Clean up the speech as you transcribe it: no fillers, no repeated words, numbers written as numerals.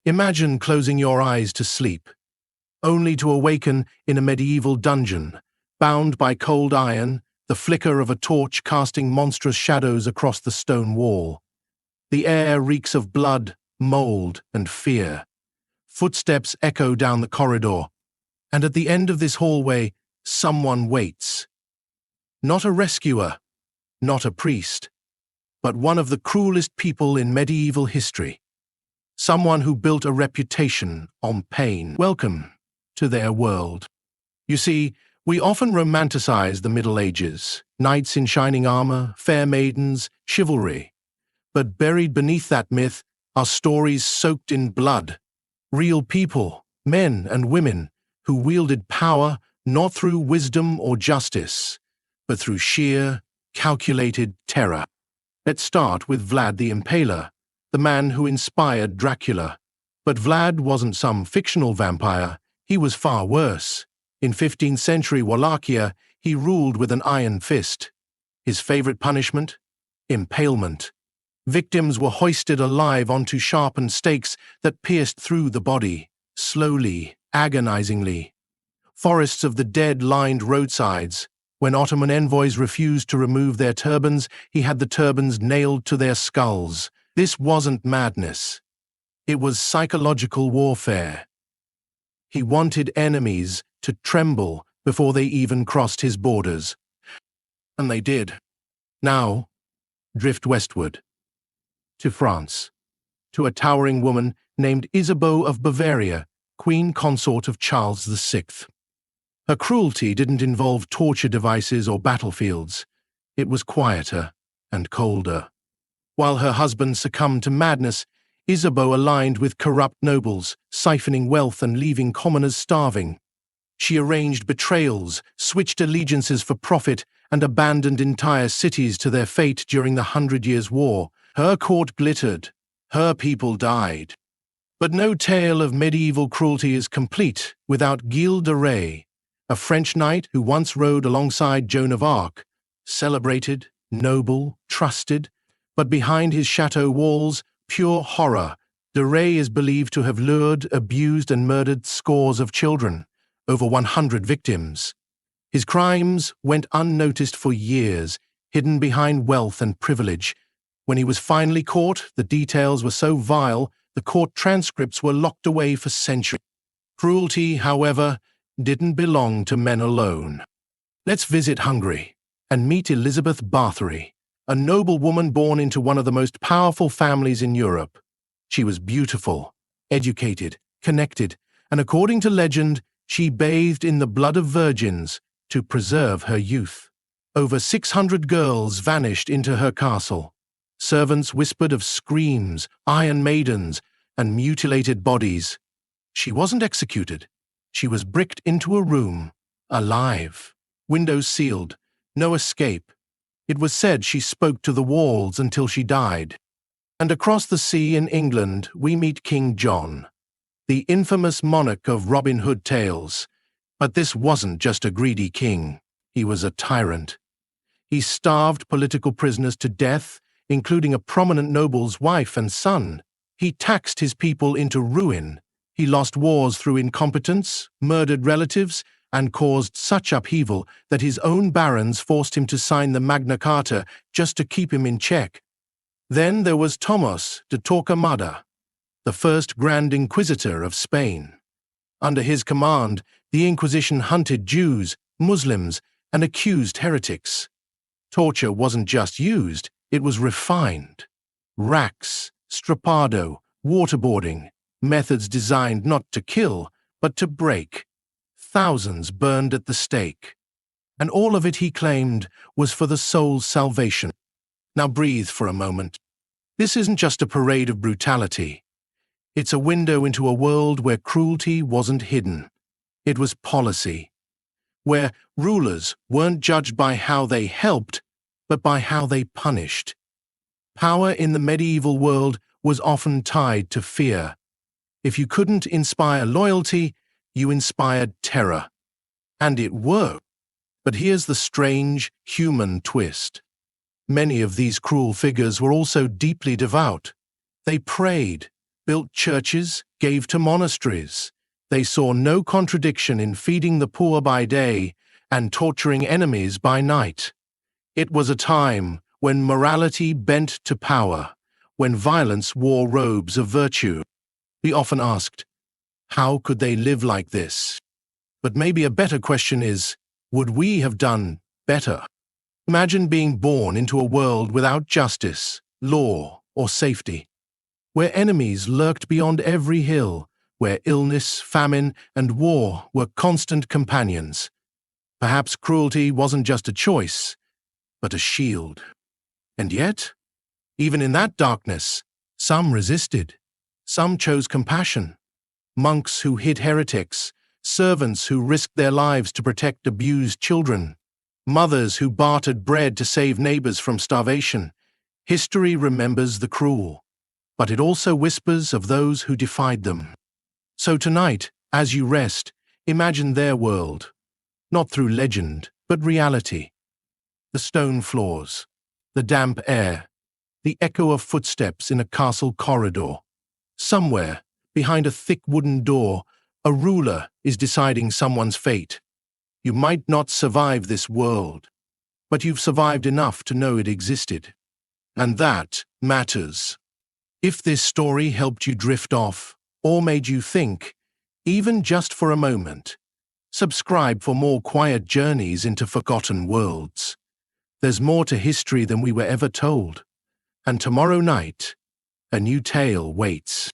Imagine closing your eyes to sleep, only to awaken in a medieval dungeon, bound by cold iron, the flicker of a torch casting monstrous shadows across the stone wall. The air reeks of blood, mold, and fear. Footsteps echo down the corridor, and at the end of this hallway, someone waits. Not a rescuer, not a priest, but one of the cruelest people in medieval history. Someone who built a reputation on pain. Welcome to their world. You see, we often romanticize the Middle Ages, knights in shining armor, fair maidens, chivalry. But buried beneath that myth are stories soaked in blood. Real people, men and women, who wielded power not through wisdom or justice, but through sheer, calculated terror. Let's start with Vlad the Impaler, the man who inspired Dracula. But Vlad wasn't some fictional vampire. He was far worse. In 15th century Wallachia, he ruled with an iron fist. His favorite punishment? Impalement. Victims were hoisted alive onto sharpened stakes that pierced through the body, slowly, agonizingly. Forests of the dead lined roadsides. When Ottoman envoys refused to remove their turbans, he had the turbans nailed to their skulls. This wasn't madness. It was psychological warfare. He wanted enemies to tremble before they even crossed his borders. And they did. Now, drift westward. To France. To a towering woman named Isabeau of Bavaria, queen consort of Charles VI. Her cruelty didn't involve torture devices or battlefields. It was quieter and colder. While her husband succumbed to madness, Isabeau aligned with corrupt nobles, siphoning wealth and leaving commoners starving. She arranged betrayals, switched allegiances for profit, and abandoned entire cities to their fate during the 100 Years' War. Her court glittered. Her people died. But no tale of medieval cruelty is complete without Gilles de Rais, a French knight who once rode alongside Joan of Arc, celebrated, noble, trusted, but behind his chateau walls, pure horror. De Rais is believed to have lured, abused, and murdered scores of children, over 100 victims. His crimes went unnoticed for years, hidden behind wealth and privilege. When he was finally caught, the details were so vile, the court transcripts were locked away for centuries. Cruelty, however, didn't belong to men alone. Let's visit Hungary and meet Elizabeth Bathory, a noble woman born into one of the most powerful families in Europe. She was beautiful, educated, connected, and according to legend, she bathed in the blood of virgins to preserve her youth. Over 600 girls vanished into her castle. Servants whispered of screams, iron maidens, and mutilated bodies. She wasn't executed. She was bricked into a room, alive, windows sealed, no escape. It was said she spoke to the walls until she died. And across the sea in England, we meet King John, the infamous monarch of Robin Hood tales. But this wasn't just a greedy king. He was a tyrant. He starved political prisoners to death, including a prominent noble's wife and son. He taxed his people into ruin. He lost wars through incompetence, murdered relatives, and caused such upheaval that his own barons forced him to sign the Magna Carta just to keep him in check. Then there was Tomás de Torquemada, the first Grand Inquisitor of Spain. Under his command, the Inquisition hunted Jews, Muslims, and accused heretics. Torture wasn't just used, it was refined. Racks, strappado, waterboarding, methods designed not to kill, but to break. Thousands burned at the stake. And all of it, he claimed, was for the soul's salvation. Now breathe for a moment. This isn't just a parade of brutality. It's a window into a world where cruelty wasn't hidden. It was policy. Where rulers weren't judged by how they helped, but by how they punished. Power in the medieval world was often tied to fear. If you couldn't inspire loyalty, you inspired terror. And it worked. But here's the strange, human twist. Many of these cruel figures were also deeply devout. They prayed, built churches, gave to monasteries. They saw no contradiction in feeding the poor by day and torturing enemies by night. It was a time when morality bent to power, when violence wore robes of virtue. We often asked, how could they live like this? But maybe a better question is, would we have done better? Imagine being born into a world without justice, law, or safety, where enemies lurked beyond every hill, where illness, famine, and war were constant companions. Perhaps cruelty wasn't just a choice, but a shield. And yet, even in that darkness, some resisted. Some chose compassion. Monks who hid heretics, servants who risked their lives to protect abused children, mothers who bartered bread to save neighbors from starvation. History remembers the cruel, but it also whispers of those who defied them. So tonight, as you rest, imagine their world, not through legend, but reality. The stone floors, the damp air, the echo of footsteps in a castle corridor. Somewhere, behind a thick wooden door, a ruler is deciding someone's fate. You might not survive this world, but you've survived enough to know it existed. And that matters. If this story helped you drift off, or made you think, even just for a moment, subscribe for more quiet journeys into forgotten worlds. There's more to history than we were ever told. And tomorrow night, a new tale waits.